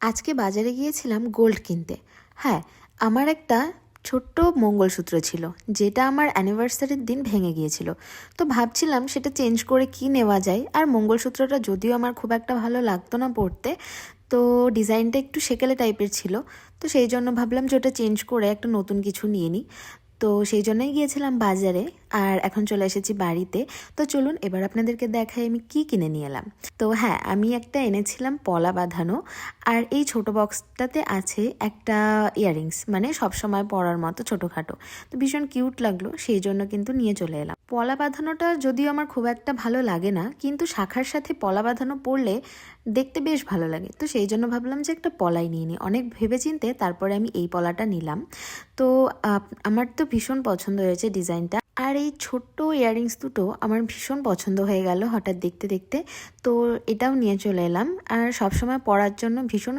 আজকে বাজারে গিয়েছিলাম গোল্ড কিনতে। হ্যাঁ, আমার একটা ছোট্ট মঙ্গলসূত্র ছিল, যেটা আমার অ্যানিভার্সারির দিন ভেঙে গিয়েছিল। তো ভাবছিলাম সেটা চেঞ্জ করে কি নেওয়া যায়। আর মঙ্গলসূত্রটা যদিও আমার খুব একটা ভালো লাগতো না পরতে, তো ডিজাইনটা একটু সেকেলে টাইপের ছিল। তো সেই জন্য ভাবলাম যে ওটা চেঞ্জ করে একটা নতুন কিছু নিয়ে নিই। তো সেই জন্যই গিয়েছিলাম বাজারে, আর এখন চলে এসেছি বাড়িতে। তো চলুন এবার আপনাদেরকে দেখাই আমি কি কিনে নিয়ে এলাম। তো হ্যাঁ, আমি একটা এনেছিলাম পলা বাঁধানো, আর এই ছোট বক্সটাতে আছে একটা ইয়াররিংস, মানে সবসময় পরার মতো ছোটোখাটো। তো ভীষণ কিউট লাগলো, সেই জন্য কিন্তু নিয়ে চলে এলাম। পলা বাঁধানোটা যদিও আমার খুব একটা ভালো লাগে না, কিন্তু শাখার সাথে পলা বাঁধানো পরলে দেখতে বেশ ভালো লাগে। তো সেই জন্য ভাবলাম যে একটা পলাই নিয়ে নিই। অনেক ভেবেচিন্তে তারপরে আমি এই পলাটা নিলাম। তো আমার তো ভীষণ পছন্দ হয়েছে ডিজাইনটা, আর এই ছোট্ট ইয়াররিংস দুটো আমার ভীষণ পছন্দ হয়ে গেল হঠাৎ দেখতে দেখতে। তো এটাও নিয়ে চলে এলাম, আর সবসময় পরার জন্য ভীষণ